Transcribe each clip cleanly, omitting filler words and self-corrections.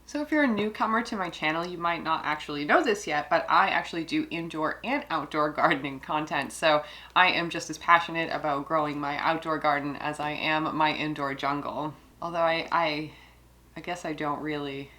So if you're a newcomer to my channel, you might not actually know this yet, but I actually do indoor and outdoor gardening content. So I am just as passionate about growing my outdoor garden as I am my indoor jungle. Although I guess I don't really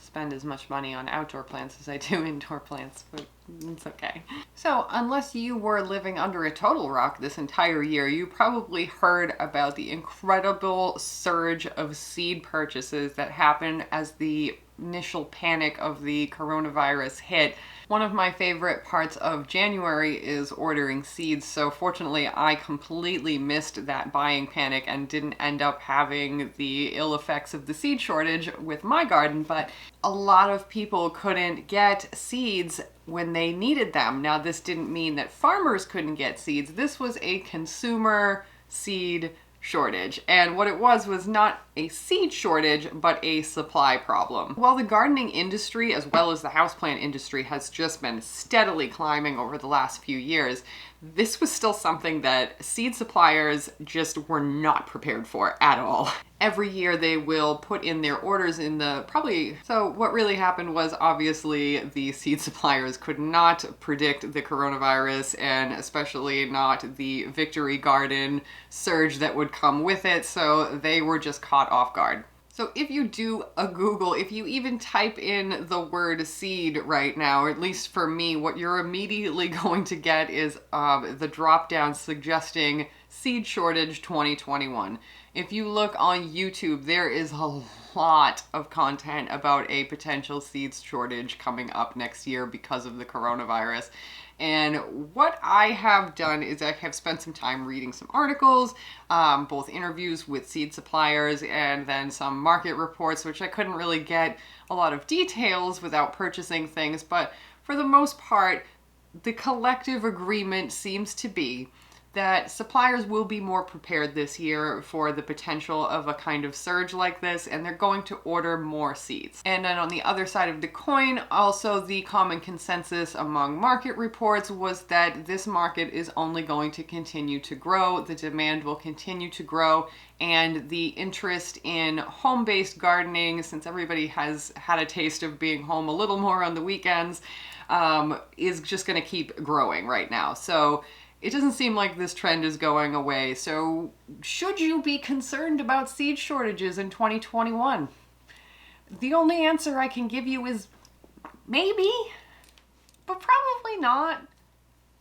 spend as much money on outdoor plants as I do indoor plants, but it's okay. So unless you were living under a total rock this entire year, you probably heard about the incredible surge of seed purchases that happened as the initial panic of the coronavirus hit. One of my favorite parts of January is ordering seeds, so fortunately I completely missed that buying panic and didn't end up having the ill effects of the seed shortage with my garden, but a lot of people couldn't get seeds when they needed them. Now, this didn't mean that farmers couldn't get seeds. This was a consumer seed shortage. And what it was not a seed shortage, but a supply problem. While the gardening industry, as well as the houseplant industry, has just been steadily climbing over the last few years, this was still something that seed suppliers just were not prepared for at all. Every year they will put in their orders in the so what really happened was obviously the seed suppliers could not predict the coronavirus, and especially not the Victory Garden surge that would come with it, so they were just caught off guard. So if you do a Google, if you even type in the word seed right now, or at least for me, what you're immediately going to get is the drop down suggesting seed shortage 2021. If you look on YouTube, there is a lot of content about a potential seeds shortage coming up next year because of the coronavirus. And what I have done is I have spent some time reading some articles, both interviews with seed suppliers and then some market reports, which I couldn't really get a lot of details without purchasing things. But for the most part, the collective agreement seems to be that suppliers will be more prepared this year for the potential of a kind of surge like this, and they're going to order more seeds. And then on the other side of the coin, also the common consensus among market reports was that this market is only going to continue to grow, the demand will continue to grow, and the interest in home-based gardening, since everybody has had a taste of being home a little more on the weekends, is just going to keep growing right now. So it doesn't seem like this trend is going away. So should you be concerned about seed shortages in 2021? The only answer I can give you is maybe, but probably not,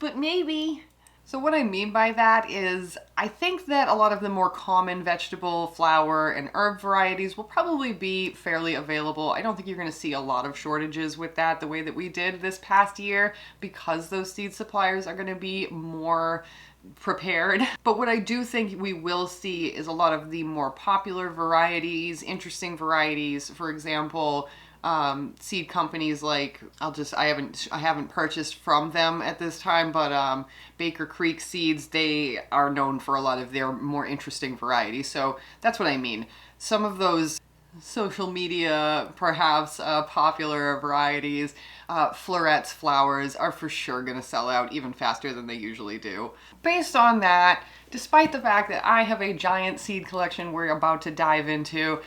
but maybe. So what I mean by that is I think that a lot of the more common vegetable, flower, and herb varieties will probably be fairly available. I don't think you're going to see a lot of shortages with that the way that we did this past year, because those seed suppliers are going to be more prepared. But what I do think we will see is a lot of the more popular varieties, interesting varieties. For example, seed companies like, I haven't purchased from them at this time, but Baker Creek Seeds, they are known for a lot of their more interesting varieties. So that's what I mean. Some of those social media, perhaps popular varieties, Floret Flowers, are for sure going to sell out even faster than they usually do. Based on that, despite the fact that I have a giant seed collection we're about to dive into,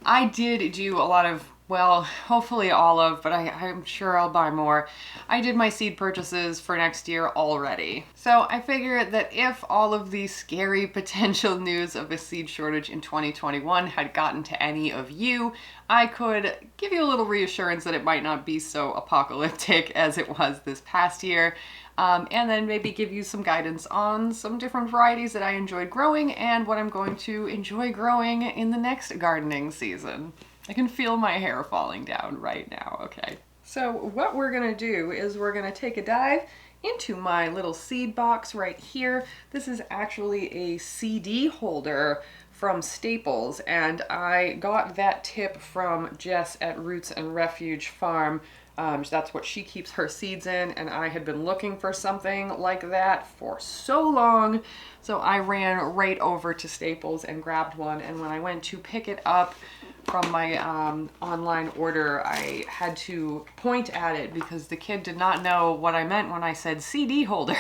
I did do a lot of, well, hopefully all of, but I'm sure I'll buy more. I did my seed purchases for next year already. So I figured that if all of the scary potential news of a seed shortage in 2021 had gotten to any of you, I could give you a little reassurance that it might not be so apocalyptic as it was this past year. And then maybe give you some guidance on some different varieties that I enjoyed growing and what I'm going to enjoy growing in the next gardening season. I can feel my hair falling down right now, okay? So what we're gonna do is we're gonna take a dive into my little seed box right here. This is actually a CD holder from Staples, and I got that tip from Jess at Roots and Refuge Farm. That's what she keeps her seeds in, and I had been looking for something like that for so long, so I ran right over to Staples and grabbed one, and when I went to pick it up from my online order, I had to point at it because the kid did not know what I meant when I said CD holder.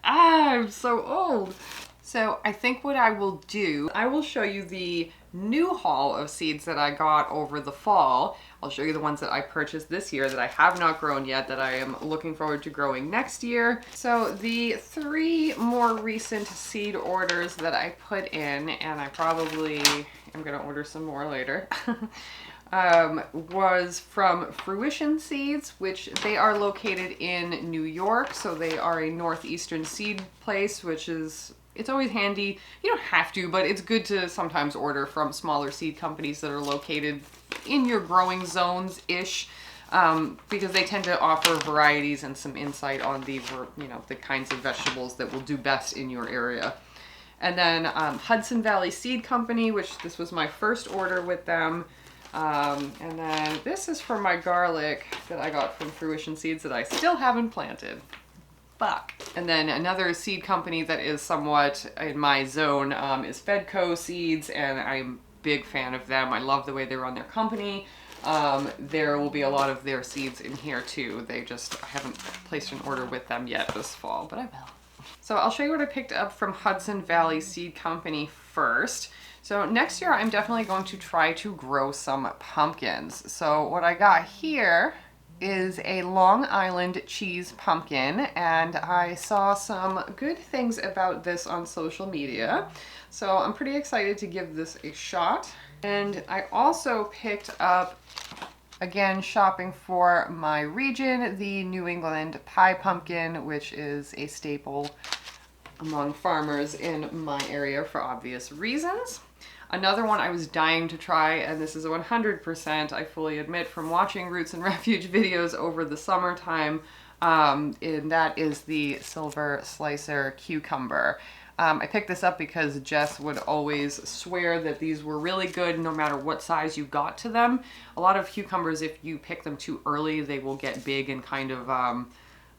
I'm so old. So I think what I will do, I will show you the new haul of seeds that I got over the fall. I'll show you the ones that I purchased this year that I have not grown yet, that I am looking forward to growing next year. So the 3 more recent seed orders that I put in, and I probably am gonna order some more later, was from Fruition Seeds, which they are located in New York. So they are a northeastern seed place, which is, it's always handy. You don't have to, but it's good to sometimes order from smaller seed companies that are located in your growing zones-ish, because they tend to offer varieties and some insight on the, you know, the kinds of vegetables that will do best in your area. And then Hudson Valley Seed Company, which this was my first order with them. And then this is for my garlic that I got from Fruition Seeds that I still haven't planted. Fuck. And then another seed company that is somewhat in my zone is Fedco Seeds, and I'm a big fan of them. I love the way they run their company. There will be a lot of their seeds in here too. I haven't placed an order with them yet this fall, but I will. So I'll show you what I picked up from Hudson Valley Seed Company first. So next year I'm definitely going to try to grow some pumpkins. So what I got here is a Long Island cheese pumpkin, and I saw some good things about this on social media. So I'm pretty excited to give this a shot. And I also picked up, again, shopping for my region, the New England pie pumpkin, which is a staple among farmers in my area for obvious reasons. Another one I was dying to try, and this is a 100%, I fully admit, from watching Roots and Refuge videos over the summertime, and that is the Silver Slicer cucumber. I picked this up because Jess would always swear that these were really good no matter what size you got to them. A lot of cucumbers, if you pick them too early, they will get big and kind of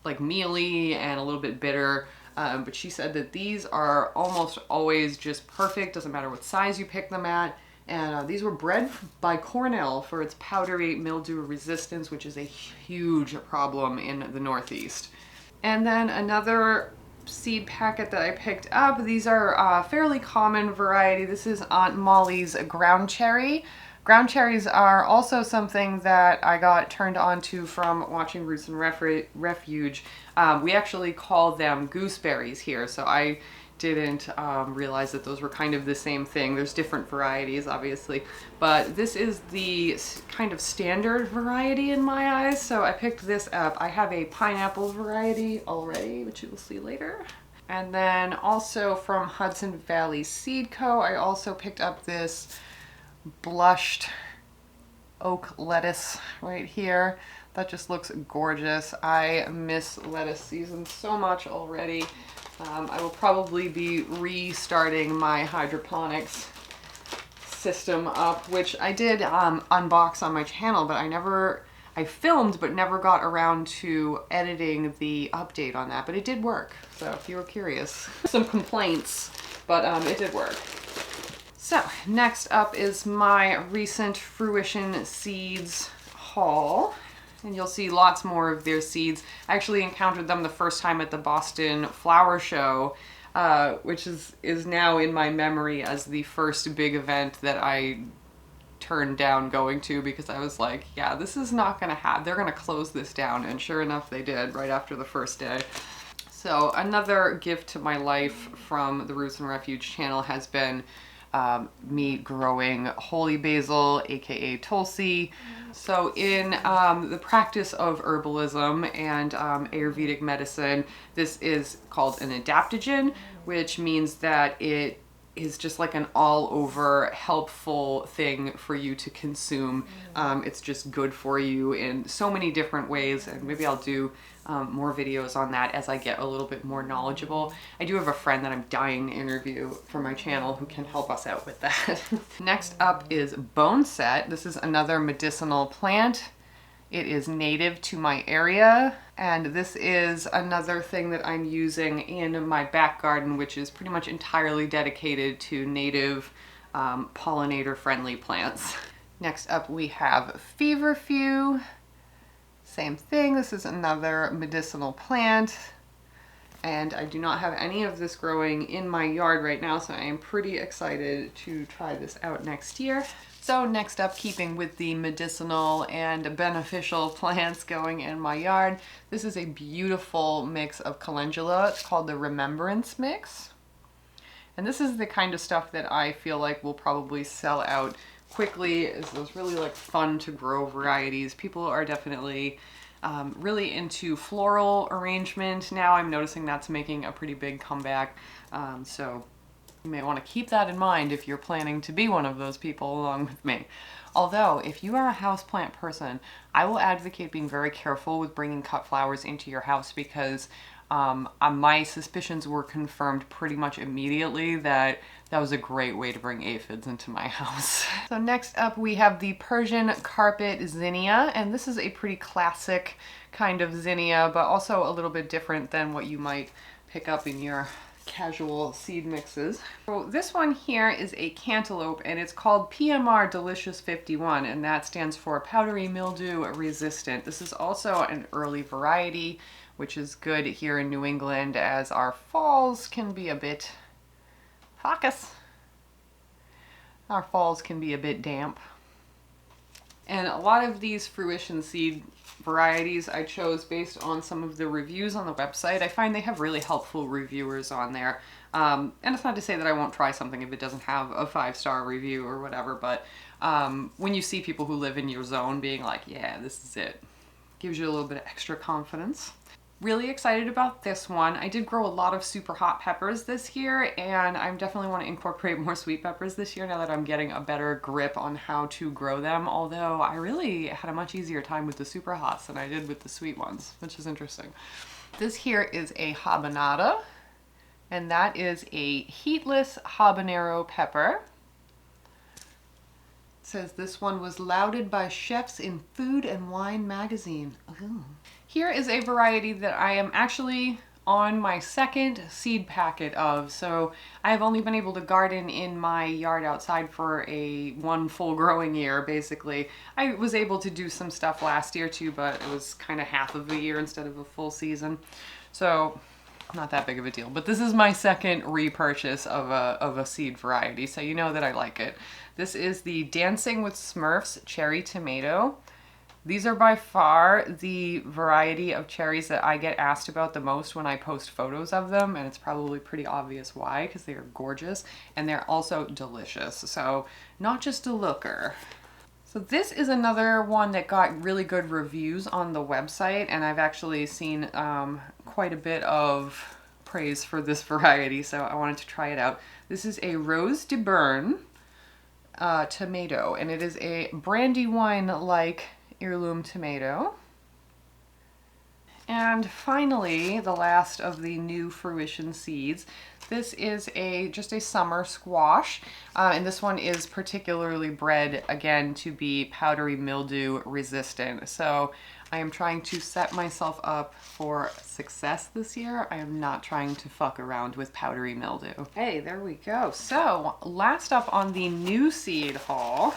like mealy and a little bit bitter. But she said that these are almost always just perfect, doesn't matter what size you pick them at. And these were bred by Cornell for its powdery mildew resistance, which is a huge problem in the Northeast. And then another seed packet that I picked up, these are a fairly common variety. This is Aunt Molly's ground cherry. Ground cherries are also something that I got turned on to from watching Roots and Refuge. We actually call them gooseberries here, so I didn't realize that those were kind of the same thing. There's different varieties, obviously, but this is the kind of standard variety in my eyes, so I picked this up. I have a pineapple variety already, which you will see later. And then also from Hudson Valley Seed Co, I also picked up this blushed oak lettuce right here. That just looks gorgeous. I miss lettuce season so much already. I will probably be restarting my hydroponics system up, which I did unbox on my channel, but I filmed but never got around to editing the update on that, but it did work. So if you were curious, some complaints, but it did work. So next up is my recent Fruition Seeds haul, and you'll see lots more of their seeds. I actually encountered them the first time at the Boston Flower Show, which is now in my memory as the first big event that I turned down going to, because I was like, yeah, this is not gonna happen. They're gonna close this down, and sure enough they did right after the first day. So another gift to my life from the Roots and Refuge channel has been me growing holy basil, aka Tulsi. So in the practice of herbalism and Ayurvedic medicine, this is called an adaptogen, which means that it is just like an all-over helpful thing for you to consume. It's just good for you in so many different ways, and maybe I'll do more videos on that as I get a little bit more knowledgeable. I do have a friend that I'm dying to interview for my channel who can help us out with that. Next up is boneset. This is another medicinal plant. It is native to my area, and this is another thing that I'm using in my back garden, which is pretty much entirely dedicated to native pollinator-friendly plants. Next up we have feverfew. Same thing, this is another medicinal plant. And I do not have any of this growing in my yard right now, so I am pretty excited to try this out next year. So next up, keeping with the medicinal and beneficial plants going in my yard, this is a beautiful mix of calendula. It's called the Remembrance Mix. And this is the kind of stuff that I feel like will probably sell out quickly. It's those really like fun to grow varieties. People are definitely really into floral arrangement now. I'm noticing that's making a pretty big comeback. So you may want to keep that in mind if you're planning to be one of those people along with me. Although, if you are a houseplant person, I will advocate being very careful with bringing cut flowers into your house because my suspicions were confirmed pretty much immediately that that was a great way to bring aphids into my house. So next up we have the Persian carpet zinnia, and this is a pretty classic kind of zinnia, but also a little bit different than what you might pick up in your casual seed mixes. So this one here is a cantaloupe, and it's called PMR Delicious 51, and that stands for powdery mildew resistant. This is also an early variety, which is good here in New England as our falls can be a bit focus. Our falls can be a bit damp. And a lot of these Fruition Seed varieties I chose based on some of the reviews on the website. I find they have really helpful reviewers on there. And it's not to say that I won't try something if it doesn't have a 5-star review or whatever, but when you see people who live in your zone being like, yeah, this is it, gives you a little bit of extra confidence. Really excited about this one. I did grow a lot of super hot peppers this year, and I definitely want to incorporate more sweet peppers this year now that I'm getting a better grip on how to grow them, although I really had a much easier time with the super hots than I did with the sweet ones, which is interesting. This here is a habanada, and that is a heatless habanero pepper. It says this one was lauded by chefs in Food and Wine magazine. Ooh. Here is a variety that I am actually on my second seed packet of. So I have only been able to garden in my yard outside for one full growing year, basically. I was able to do some stuff last year too, but it was kind of half of a year instead of a full season. So not that big of a deal. But this is my second repurchase of a seed variety, so you know that I like it. This is the Dancing with Smurfs Cherry Tomato. These are by far the variety of cherries that I get asked about the most when I post photos of them, and it's probably pretty obvious why, because they are gorgeous and they're also delicious. So not just a looker. So this is another one that got really good reviews on the website, and I've actually seen quite a bit of praise for this variety, so I wanted to try it out. This is a Rose de Berne tomato, and it is a Brandywine-like heirloom tomato. And finally, the last of the new Fruition Seeds. This is just a summer squash, and this one is particularly bred, again, to be powdery mildew resistant. So I am trying to set myself up for success this year. I am not trying to fuck around with powdery mildew. Hey, there we go. So last up on the new seed haul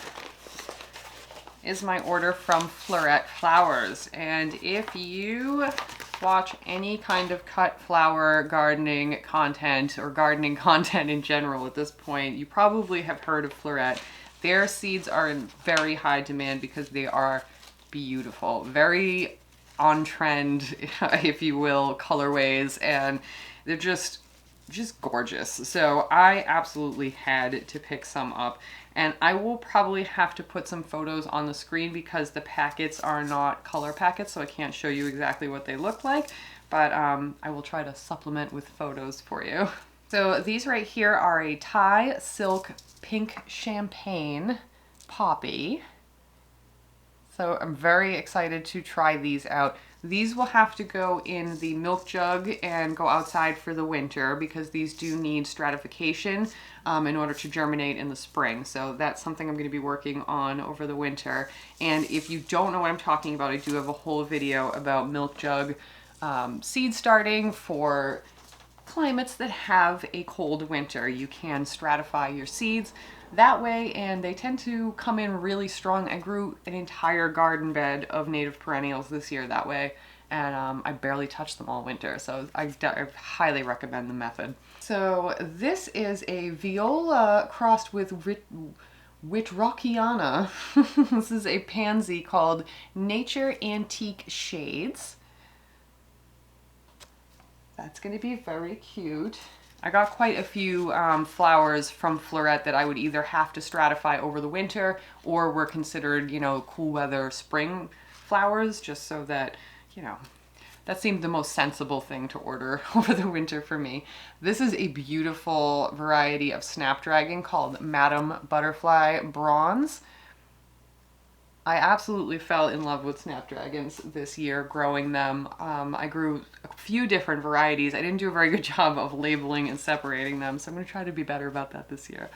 is my order from Floret Flowers. And if you watch any kind of cut flower gardening content or gardening content in general at this point, you probably have heard of Floret. Their seeds are in very high demand because they are beautiful, very on trend, if you will, colorways, and they're just gorgeous. So I absolutely had to pick some up, and I will probably have to put some photos on the screen because the packets are not color packets, so I can't show you exactly what they look like, but I will try to supplement with photos for you. So these right here are a Thai silk pink champagne poppy. So I'm very excited to try these out. These will have to go in the milk jug and go outside for the winter because these do need stratification in order to germinate in the spring. So that's something I'm going to be working on over the winter. And if you don't know what I'm talking about, I do have a whole video about milk jug seed starting for climates that have a cold winter. You can stratify your seeds that way, and they tend to come in really strong. I grew an entire garden bed of native perennials this year that way, and I barely touched them all winter, so I highly recommend the method. So this is a viola crossed with Whitrockiana. This is a pansy called Nature Antique Shades. That's going to be very cute. I got quite a few flowers from Floret that I would either have to stratify over the winter or were considered, you know, cool weather spring flowers, just so that, you know, that seemed the most sensible thing to order over the winter for me. This is a beautiful variety of snapdragon called Madam Butterfly Bronze. I absolutely fell in love with snapdragons this year growing them. I grew a few different varieties. I didn't do a very good job of labeling and separating them, so I'm going to try to be better about that this year.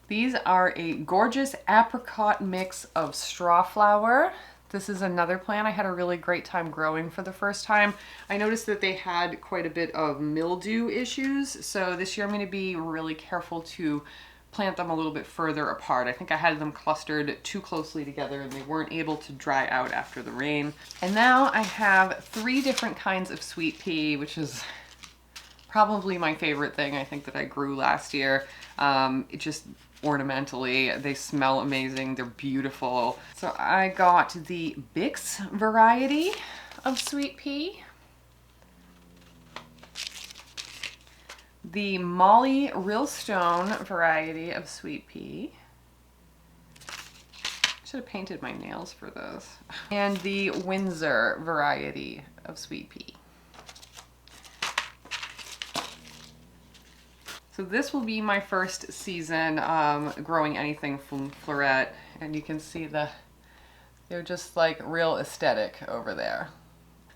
These are a gorgeous apricot mix of straw flower. This is another plant I had a really great time growing for the first time. I noticed that they had quite a bit of mildew issues, so this year I'm going to be really careful to plant them a little bit further apart. I think I had them clustered too closely together and they weren't able to dry out after the rain. And now I have 3 different kinds of sweet pea, which is probably my favorite thing I think that I grew last year. It just ornamentally, they smell amazing, they're beautiful. So I got the Bix variety of sweet pea, the Molly Rillstone variety of sweet pea. Should have painted my nails for this. And the Windsor variety of sweet pea. So this will be my first season growing anything from Floret, and you can see they're just like real aesthetic over there.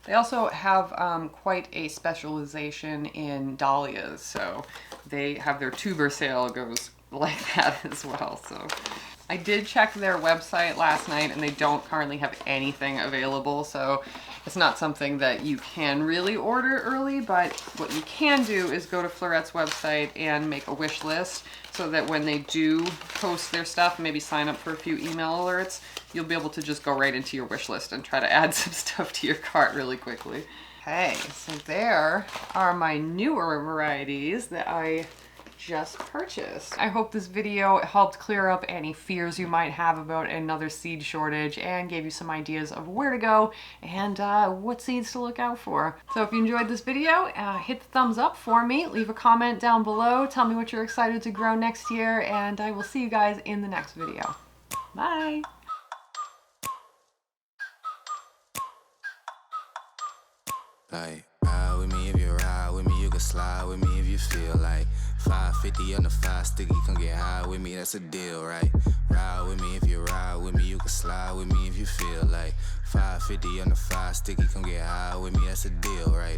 They also have quite a specialization in dahlias, so they have their tuber sale goes like that as well. So I did check their website last night and they don't currently have anything available, so it's not something that you can really order early, but what you can do is go to Floret's website and make a wish list so that when they do post their stuff, maybe sign up for a few email alerts, you'll be able to just go right into your wish list and try to add some stuff to your cart really quickly. Okay, so there are my newer varieties that I just purchased. I hope this video helped clear up any fears you might have about another seed shortage and gave you some ideas of where to go and what seeds to look out for. So if you enjoyed this video, hit the thumbs up for me, leave a comment down below, tell me what you're excited to grow next year, and I will see you guys in the next video. Bye! Like, ride with me if you ride with me, you can slide with me if you feel like 550 on the 5 sticky, come get high with me, that's a deal, right? Ride with me if you ride with me, you can slide with me if you feel like 550 on the 5 sticky, come get high with me, that's a deal, right?